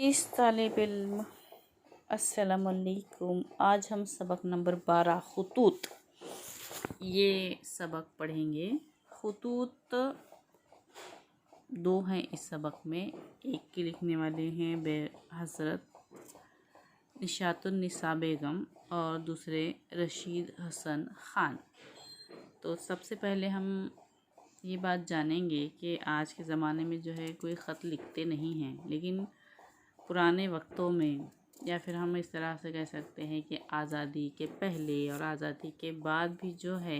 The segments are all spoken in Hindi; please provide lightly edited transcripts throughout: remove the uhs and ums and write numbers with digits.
इस तालिब इल्म अस्सलामुअलैकुम। आज हम सबक नंबर 12 खुतूत ये सबक पढ़ेंगे। खुतूत दो हैं इस सबक में। एक के लिखने वाले हैं हज़रत निशातुन्निसा बेगम और दूसरे रशीद हसन ख़ान। तो सबसे पहले हम ये बात जानेंगे कि आज के ज़माने में जो है कोई ख़त लिखते नहीं हैं, लेकिन पुराने वक्तों में या फिर हम इस तरह से कह सकते हैं कि आज़ादी के पहले और आज़ादी के बाद भी जो है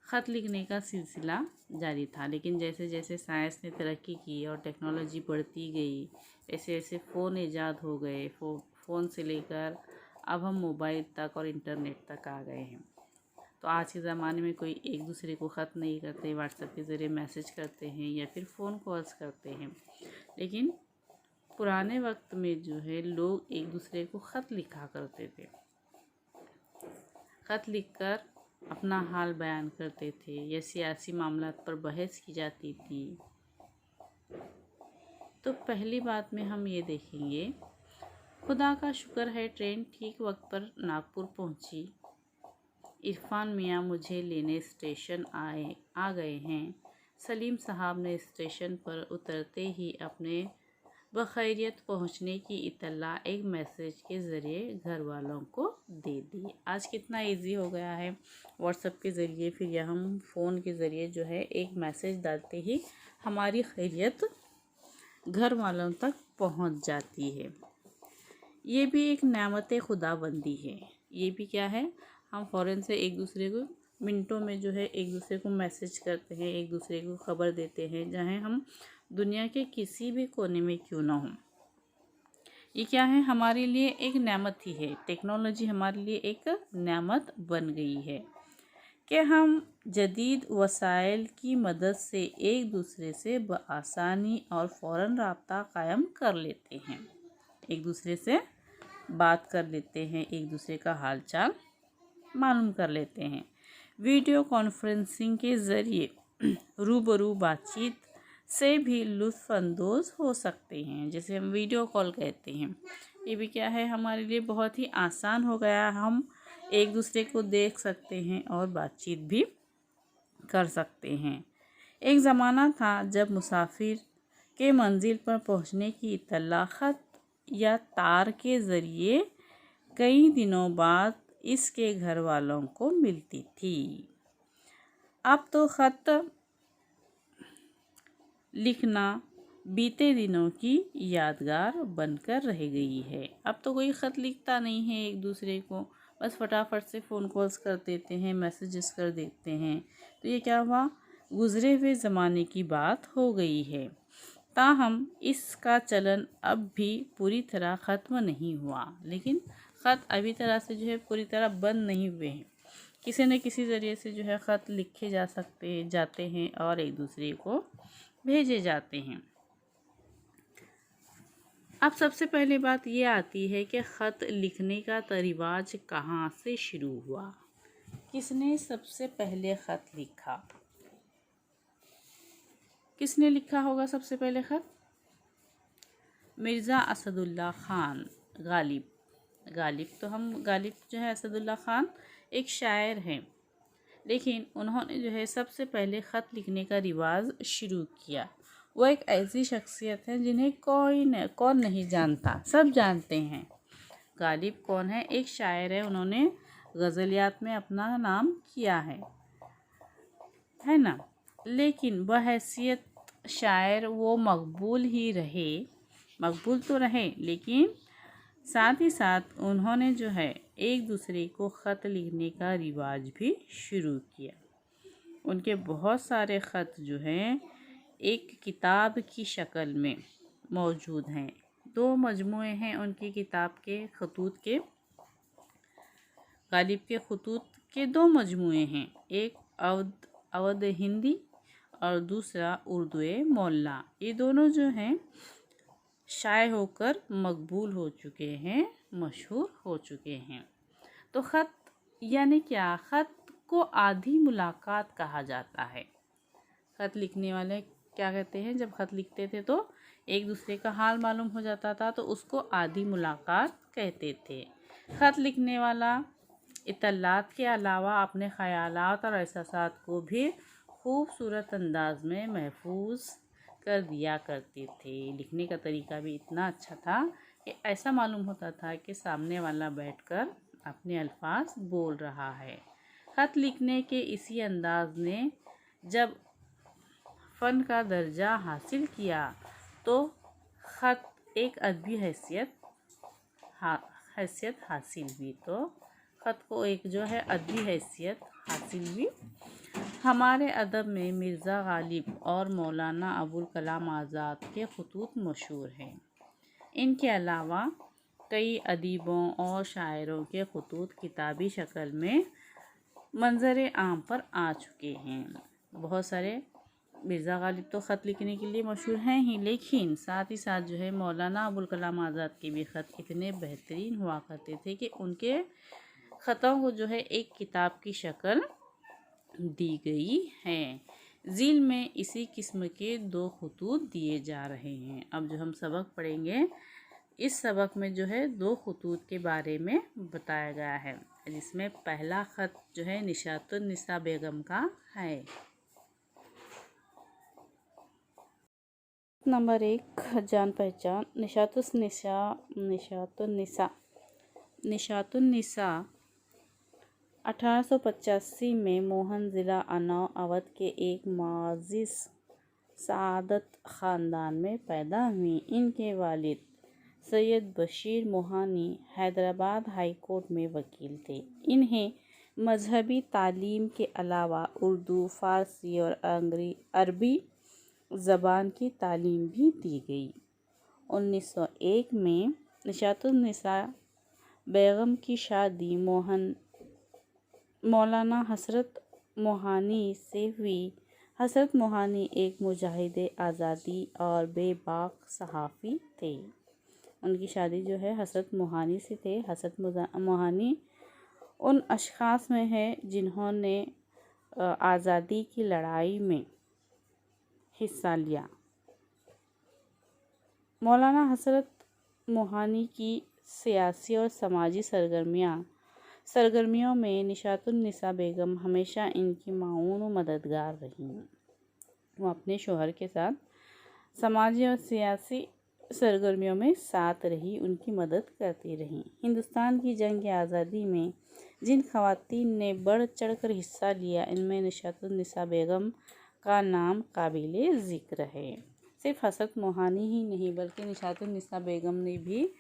ख़त लिखने का सिलसिला जारी था। लेकिन जैसे जैसे साइंस ने तरक्की की और टेक्नोलॉजी बढ़ती गई, ऐसे ऐसे फ़ोन ईजाद हो गए। फ़ोन से लेकर अब हम मोबाइल तक और इंटरनेट तक आ गए हैं। तो आज के ज़माने में कोई एक दूसरे को ख़त नहीं करते, व्हाट्सएप के ज़रिए मैसेज करते हैं या फिर फ़ोन कॉल्स करते हैं। लेकिन पुराने वक्त में जो है लोग एक दूसरे को ख़त लिखा करते थे। ख़त लिखकर अपना हाल बयान करते थे या सियासी मामलात पर बहस की जाती थी। तो पहली बात में हम ये देखेंगे, खुदा का शुक्र है ट्रेन ठीक वक्त पर नागपुर पहुंची। इरफान मियाँ मुझे लेने स्टेशन आ गए हैं। सलीम साहब ने स्टेशन पर उतरते ही अपने बखैरियत पहुंचने की इत्तला एक मैसेज के ज़रिए घर वालों को दे दी। आज कितना इजी हो गया है, व्हाट्सएप के ज़रिए फिर या हम फ़ोन के ज़रिए जो है एक मैसेज डालते ही हमारी खैरियत घर वालों तक पहुंच जाती है। ये भी एक नेमत खुदाबंदी है। ये भी क्या है, हम फ़ौरन से एक दूसरे को मिनटों में जो है एक दूसरे को मैसेज करते हैं, एक दूसरे को ख़बर देते हैं, चाहे हम दुनिया के किसी भी कोने में क्यों ना हो। ये क्या है, हमारे लिए एक नेमत ही है। टेक्नोलॉजी हमारे लिए एक नेमत बन गई है कि हम जदीद वसाइल की मदद से एक दूसरे से बआसानी और फ़ौरन रब्ता कायम कर लेते हैं। एक दूसरे से बात कर लेते हैं, एक दूसरे का हाल चाल मालूम कर लेते हैं। वीडियो कॉन्फ्रेंसिंग के ज़रिए रूबरू बातचीत से भी लुत्फ़अंदोज़ हो सकते हैं, जैसे हम वीडियो कॉल कहते हैं। ये भी क्या है, हमारे लिए बहुत ही आसान हो गया। हम एक दूसरे को देख सकते हैं और बातचीत भी कर सकते हैं। एक ज़माना था जब मुसाफिर के मंजिल पर पहुंचने की इत्तला ख़त या तार के ज़रिए कई दिनों बाद इसके घर वालों को मिलती थी। अब तो ख़त लिखना बीते दिनों की यादगार बनकर रह गई है। अब तो कोई ख़त लिखता नहीं है एक दूसरे को, बस फटाफट से फ़ोन कॉल्स कर देते हैं, मैसेजेस कर देते हैं। तो ये क्या हुआ, गुज़रे हुए ज़माने की बात हो गई है। ताहम इसका चलन अब भी पूरी तरह ख़त्म नहीं हुआ, लेकिन ख़त अभी तरह से जो है पूरी तरह बंद नहीं हुए हैं। किसी न किसी ज़रिए से जो है ख़त लिखे जाते हैं और एक दूसरे को भेजे जाते हैं। अब सबसे पहले बात ये आती है कि ख़त लिखने का रिवाज कहाँ से शुरू हुआ। किसने सबसे पहले ख़त लिखा? किसने लिखा होगा सबसे पहले ख़त? मिर्ज़ा असदुल्ला ख़ान गालिब जो है असदुल्ला ख़ान एक शायर हैं, लेकिन उन्होंने जो है सबसे पहले ख़त लिखने का रिवाज शुरू किया। वो एक ऐसी शख्सियत है जिन्हें कौन नहीं जानता, सब जानते हैं। गालिब कौन है? एक शायर है, उन्होंने गज़लियात में अपना नाम किया है ना। लेकिन बहैसियत शायर वो मकबूल तो रहे, लेकिन साथ ही साथ उन्होंने जो है एक दूसरे को ख़त लिखने का रिवाज भी शुरू किया। उनके बहुत सारे ख़त जो हैं एक किताब की शक्ल में मौजूद हैं। 2 मजमूए हैं उनकी किताब के खतूत के। गालिब के खतूत के 2 मजमूए हैं, एक अवध हिंदी और दूसरा उर्दू मोल्ला। ये दोनों जो हैं शाये होकर मकबूल हो चुके हैं, मशहूर हो चुके हैं। तो ख़त यानी क्या? ख़त को आधी मुलाकात कहा जाता है। ख़त लिखने वाले क्या कहते हैं, जब ख़त लिखते थे तो एक दूसरे का हाल मालूम हो जाता था तो उसको आधी मुलाकात कहते थे। ख़त लिखने वाला इत्तलात के अलावा अपने ख़यालात और एहसासात को भी खूबसूरत अंदाज में महफूज कर दिया करते थे। लिखने का तरीका भी इतना अच्छा था कि ऐसा मालूम होता था कि सामने वाला बैठकर अपने अल्फाज बोल रहा है। ख़त लिखने के इसी अंदाज ने जब फ़न का दर्जा हासिल किया तो ख़त एक अदबी हैसियत हासिल हुई। तो ख़त को एक जो है अदबी हैसियत हासिल हुई। हमारे अदब में मिर्ज़ा गालिब और मौलाना अबुल कलाम आज़ाद के ख़ुतूत मशहूर हैं। इनके अलावा कई अदीबों और शायरों के ख़ुतूत किताबी शक्ल में मंज़र आम पर आ चुके हैं। बहुत सारे मिर्ज़ा गालिब तो ख़त लिखने के लिए मशहूर हैं ही, लेकिन साथ ही साथ जो है मौलाना अबुल कलाम आज़ाद के भी ख़त इतने बेहतरीन हुआ करते थे कि उनके ख़तों को जो है एक किताब की शक्ल दी गई है। ज़ील में इसी किस्म के 2 ख़ुतूत दिए जा रहे हैं। अब जो हम सबक पढ़ेंगे, इस सबक में जो है 2 ख़ुतूत के बारे में बताया गया है, जिसमें पहला ख़त जो है निशातुन्निसा बेगम का है। नंबर 1, जान पहचान। निशातुन्निसा 1885 में मोहन ज़िला अन्नाव अवध के एक मुअज़्ज़िज़ सआदत ख़ानदान में पैदा हुई। इनके वालिद सैयद बशीर मोहानी हैदराबाद हाई कोर्ट में वकील थे। इन्हें मजहबी तालीम के अलावा उर्दू, फ़ारसी और अरबी ज़बान की तालीम भी दी गई। 1901 में निशातुन्निसा बेगम की शादी मौलाना हज़रत मोहानी से हुई। हज़रत मोहानी एक मुजाहिद आज़ादी और बेबाक सहाफ़ी थे। उनकी शादी जो है हज़रत मोहानी से थे। हज़रत मोहानी उन अशख़ास में है जिन्होंने आज़ादी की लड़ाई में हिस्सा लिया। मौलाना हज़रत मोहानी की सियासी और समाजी सरगर्मियों में निशातुन्निसा बेगम हमेशा इनकी माऊन व मददगार रहीं। वो अपने शौहर के साथ समाजी और सियासी सरगर्मियों में साथ रही, उनकी मदद करती रहीं। हिंदुस्तान की जंग आज़ादी में जिन ख़वातीन ने बढ़ चढ़ कर हिस्सा लिया, इनमें निशातुन्निसा बेगम का नाम काबिले ज़िक्र है। सिर्फ हज़रत मोहानी ही नहीं बल्कि निशातुन्निसा बेगम ने भी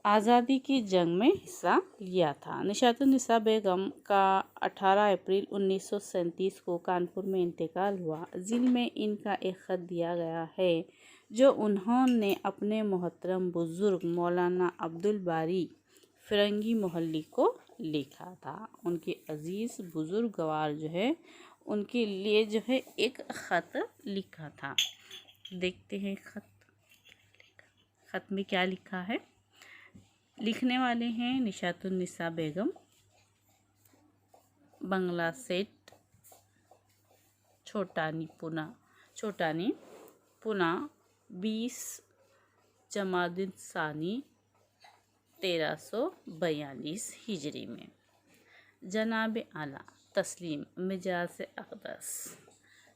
आज़ादी की जंग में हिस्सा लिया था। निशातुन्निसा बेगम का 18 अप्रैल 1937 को कानपुर में इंतकाल हुआ। ज़ील में इनका एक ख़त दिया गया है जो उन्होंने अपने मोहतरम बुज़ुर्ग मौलाना अब्दुल बारी फ़िरंगी मोहल्ली को लिखा था। उनके अज़ीज़ बुज़ुर्गवार जो है उनके लिए जो है एक ख़त लिखा था। देखते हैं ख़त में क्या लिखा है। लिखने वाले हैं निशातुन्निसा बेगम, बंगला सेट, छोटानी पुना 20 जमादिन सानी 1342 हिजरी में। जनाब आला तस्लीम मिजाज अक़दस,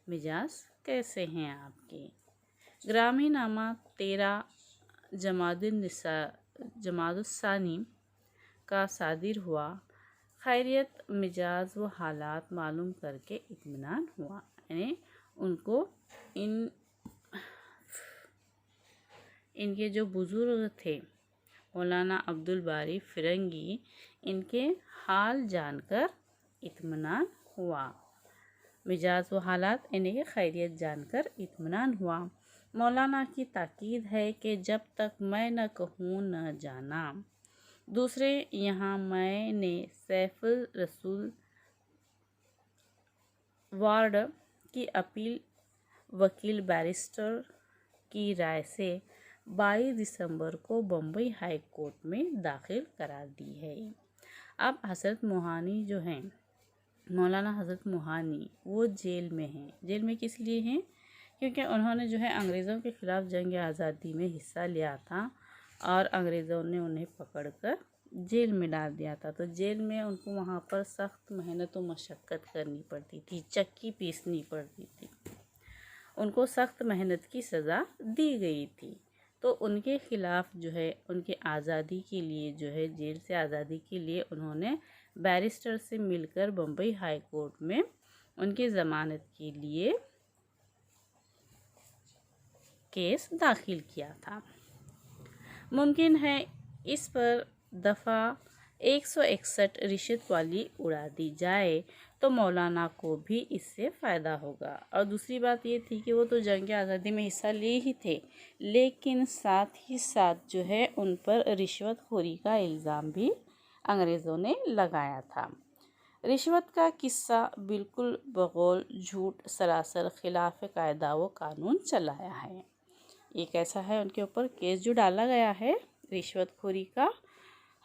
मिजाज कैसे हैं आपके। ग्रामी नामा 13 जमादुस्सानी का सादिर हुआ। खैरियत, मिजाज व हालात मालूम करके इत्मीनान हुआ। यानी उनको इनके जो बुज़ुर्ग थे मौलाना अब्दुल बारी फ़िरंगी, इनके हाल जानकर इत्मीनान हुआ। मिजाज व हालात यानी कि खैरियत जानकर इत्मीनान हुआ। मौलाना की ताकीद है कि जब तक मैं न कहूँ न जाना। दूसरे यहाँ मैंने सैफुल रसूल वार्ड की अपील वकील बैरिस्टर की राय से 22 दिसंबर को बम्बई हाई कोर्ट में दाखिल करा दी है। अब हज़रत मोहानी जो हैं, मौलाना हज़रत मोहानी, वो जेल में हैं। जेल में किस लिए हैं क्योंकि उन्होंने जो है अंग्रेज़ों के ख़िलाफ़ जंग आज़ादी में हिस्सा लिया था और अंग्रेज़ों ने उन्हें पकड़कर जेल में डाल दिया था। तो जेल में उनको वहाँ पर सख्त मेहनत और मशक्क़त करनी पड़ती थी, चक्की पीसनी पड़ती थी, उनको सख्त मेहनत की सज़ा दी गई थी। तो उनके ख़िलाफ़ जो है उनकी आज़ादी के लिए जो है जेल से आज़ादी के लिए उन्होंने बैरिस्टर से मिलकर बम्बई हाई कोर्ट में उनकी ज़मानत के लिए केस दाखिल किया था। मुमकिन है इस पर दफ़ा 161 रिश्वत वाली उड़ा दी जाए तो मौलाना को भी इससे फ़ायदा होगा। और दूसरी बात ये थी कि वो तो जंग आज़ादी में हिस्सा लिए ही थे, लेकिन साथ ही साथ जो है उन पर रिश्वतखोरी का इल्ज़ाम भी अंग्रेज़ों ने लगाया था। रिश्वत का किस्सा बिल्कुल बगौल झूठ, सरासर खिलाफ कायदा व कानून चलाया है। ये कैसा है, उनके ऊपर केस जो डाला गया है रिश्वतखोरी का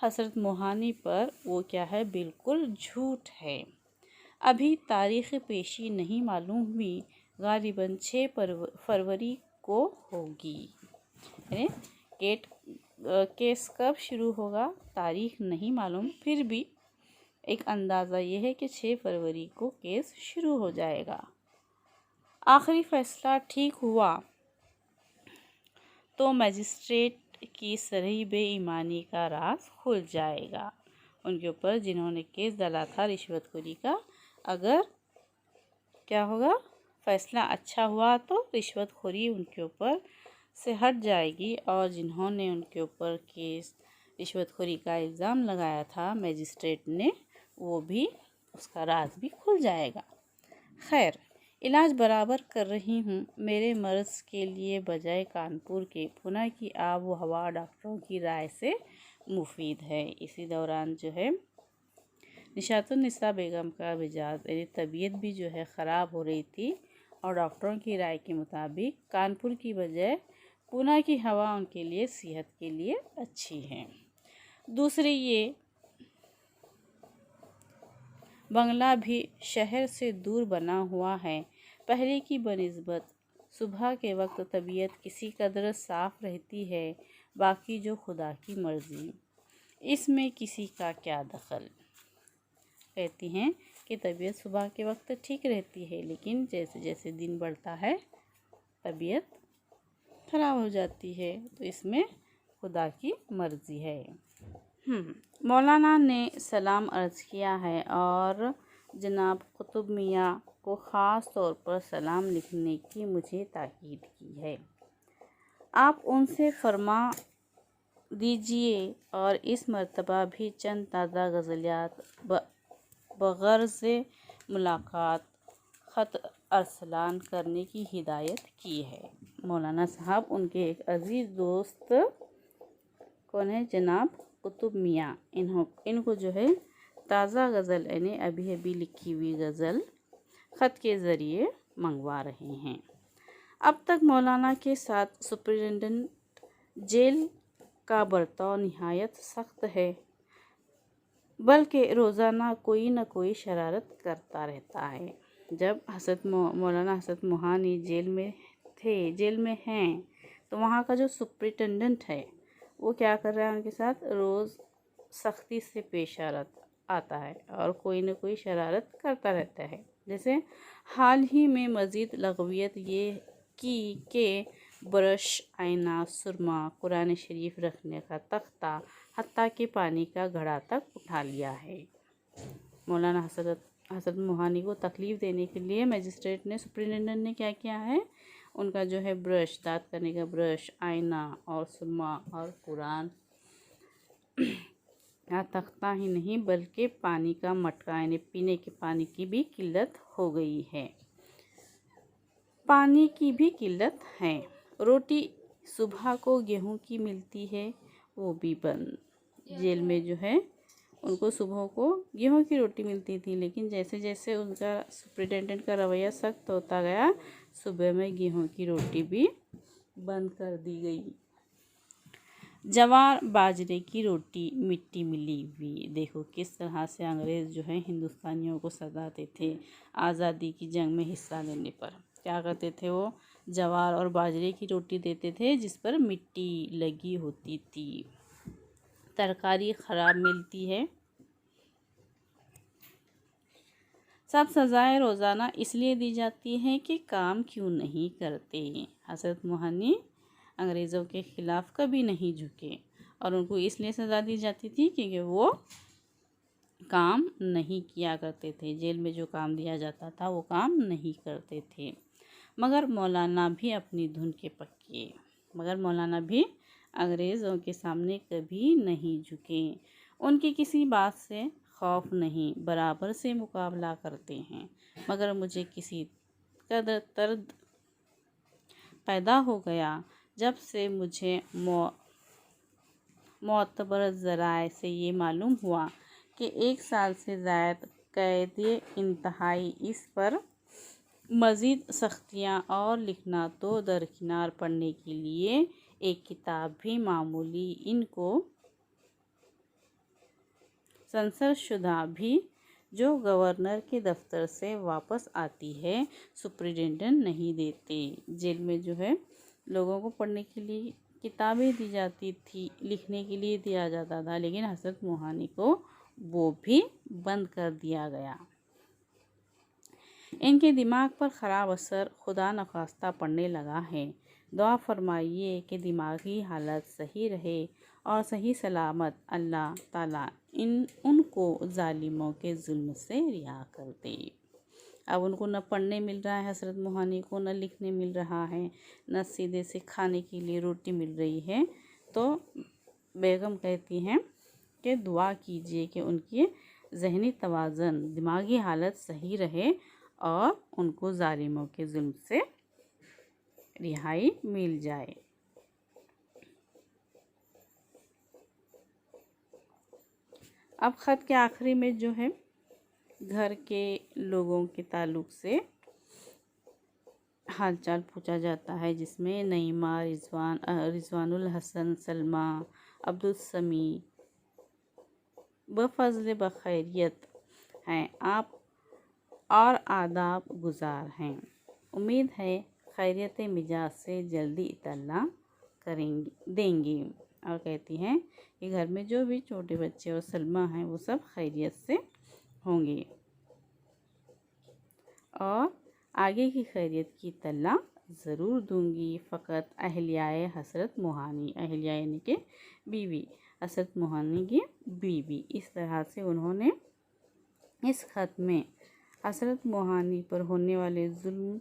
हज़रत मोहानी पर, वो क्या है, बिल्कुल झूठ है। अभी तारीख़ पेशी नहीं मालूम हुई, गालिबन 6 फरवरी को होगी। यानी केस कब शुरू होगा तारीख़ नहीं मालूम, फिर भी एक अंदाज़ा ये है कि 6 फरवरी को केस शुरू हो जाएगा। आखिरी फ़ैसला ठीक हुआ तो मजिस्ट्रेट की सही बेईमानी का राज खुल जाएगा। उनके ऊपर जिन्होंने केस डाला था रिश्वतखोरी का, अगर क्या होगा, फ़ैसला अच्छा हुआ तो रिश्वतखोरी उनके ऊपर से हट जाएगी, और जिन्होंने उनके ऊपर केस रिश्वतखोरी का इल्ज़ाम लगाया था मजिस्ट्रेट ने, वो भी, उसका राज भी खुल जाएगा। खैर, इलाज बराबर कर रही हूँ। मेरे मर्ज़ के लिए बजाय कानपुर के पुणे की आब व हवा डॉक्टरों की राय से मुफीद है। इसी दौरान जो है निशातुन्निसा बेगम का मिजाज यानी तबीयत भी जो है ख़राब हो रही थी, और डॉक्टरों की राय के मुताबिक कानपुर की बजाय पुणे की हवा उनके लिए सेहत के लिए अच्छी है। दूसरी, ये बंगला भी शहर से दूर बना हुआ है। पहले की बनिस्बत सुबह के वक्त तबीयत किसी कदर साफ़ रहती है, बाकी जो खुदा की मर्ज़ी, इसमें किसी का क्या दखल। कहती हैं कि तबीयत सुबह के वक्त ठीक रहती है, लेकिन जैसे जैसे दिन बढ़ता है तबीयत ख़राब हो जाती है, तो इसमें खुदा की मर्ज़ी है। मौलाना ने सलाम अर्ज़ किया है और जनाब कुतुब मियाँ को ख़ास तौर पर सलाम लिखने की मुझे ताकीद की है। आप उनसे फरमा दीजिए और इस मर्तबा भी चंद ताज़ा गज़लियात बग़र्ज़ मुलाकात ख़त अरसलान करने की हिदायत की है। मौलाना साहब उनके एक अज़ीज़ दोस्त कौन है, जनाब कुतुब मियाँ, इनको जो है ताज़ा गज़ल यानी अभी अभी लिखी हुई गज़ल ख़त के ज़रिए मंगवा रहे हैं। अब तक मौलाना के साथ सुपरिटेंडेंट जेल का बर्ताव निहायत सख्त है, बल्कि रोज़ाना कोई न कोई शरारत करता रहता है। जब मौलाना हज़रत मोहानी जेल में हैं, तो वहाँ का जो सुपरिटेंडेंट है वो क्या कर रहा है, उनके साथ रोज़ सख्ती से पेश आता है और कोई न कोई शरारत करता रहता है। जैसे हाल ही में मज़ीद लगवियत ये की कि ब्रश, आईना, सुरमा, कुरान शरीफ रखने का तख्ता, हत्ता कि पानी का घड़ा तक उठा लिया है। मौलाना हज़रत मोहानी को तकलीफ़ देने के लिए मजिस्ट्रेट ने, सुपरिटेंडेंट ने क्या किया है, उनका जो है ब्रश, दाँत करने का ब्रश, आईना और सुरमा और कुरान तख्ता ही नहीं बल्कि पानी का मटका यानी पीने के पानी की भी किल्लत हो गई है। पानी की भी किल्लत है। रोटी सुबह को गेहूं की मिलती है, वो भी बंद। जेल में जो है उनको सुबह को गेहूं की रोटी मिलती थी, लेकिन जैसे जैसे उनका सुपरिटेंडेंट का रवैया सख्त होता गया, सुबह में गेहूं की रोटी भी बंद कर दी गई। जवार बाजरे की रोटी मिट्टी मिली हुई। देखो किस तरह से अंग्रेज़ जो है हिंदुस्तानियों को सताते थे। आज़ादी की जंग में हिस्सा लेने पर क्या करते थे, वो जवार और बाजरे की रोटी देते थे जिस पर मिट्टी लगी होती थी। तरकारी ख़राब मिलती है। सब सज़ाएं रोज़ाना इसलिए दी जाती हैं कि काम क्यों नहीं करते। हज़रत मोहानी अंग्रेज़ों के ख़िलाफ़ कभी नहीं झुके और उनको इसलिए सज़ा दी जाती थी क्योंकि वो काम नहीं किया करते थे। जेल में जो काम दिया जाता था वो काम नहीं करते थे। मगर मौलाना भी अपनी धुन के पक्के, मगर मौलाना भी अंग्रेज़ों के सामने कभी नहीं झुके। उनकी किसी बात से खौफ नहीं, बराबर से मुकाबला करते हैं। मगर मुझे किसी कदर दर्द पैदा हो गया जब से मुझे मोतबर ज़राए से ये मालूम हुआ कि 1 साल से ज़ायद कैद इंतहाई, इस पर मज़ीद सख्तियाँ और लिखना तो दरकिनार, पढ़ने के लिए एक किताब भी मामूली, इनको सेंसरशुदा भी जो गवर्नर के दफ्तर से वापस आती है सुप्रिटेंडेंट नहीं देते। जेल में जो है लोगों को पढ़ने के लिए किताबें दी जाती थी, लिखने के लिए दिया जाता था, लेकिन हज़रत मोहानी को वो भी बंद कर दिया गया। इनके दिमाग पर ख़राब असर खुदा नखास्ता पड़ने लगा है। दुआ फरमाइए कि दिमागी हालत सही रहे और सही सलामत अल्लाह ताला उनको ज़ालिमों के जुल्म से रिहा कर दे। अब उनको न पढ़ने मिल रहा है, हज़रत मोहानी को न लिखने मिल रहा है, न सीधे से खाने के लिए रोटी मिल रही है। तो बेगम कहती हैं कि दुआ कीजिए कि उनकी ज़हनी तवाज़ुन, दिमागी हालत सही रहे और उनको ज़ालिमों के जुल्म से रिहाई मिल जाए। अब ख़त के आखिरी में जो है घर के लोगों के ताल्लुक़ से हालचाल पूछा जाता है, जिसमें नईमा, रिजवानुल हसन, सलमा, अब्दुल समी बफ़ज़ल बखैरियत हैं आप और आदाब गुज़ार हैं। उम्मीद है खैरियत मिजाज से जल्दी इत्तला देंगी। और कहती हैं कि घर में जो भी छोटे बच्चे और सलमा हैं वो सब खैरियत से होंगे और आगे की खैरियत की इत्तला ज़रूर दूंगी। फ़कत अहलियाए हज़रत मोहानी, अहलिया यानी कि बीवी, हज़रत मोहानी की बीवी। इस तरह से उन्होंने इस ख़त में हज़रत मोहानी पर होने वाले जुल्म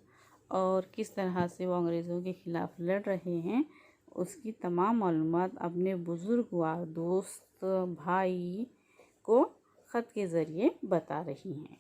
और किस तरह से वो अंग्रेज़ों के ख़िलाफ़ लड़ रहे हैं उसकी तमाम मालूमात अपने बुज़ुर्गवार दोस्त भाई को ख़त के ज़रिए बता रही हैं।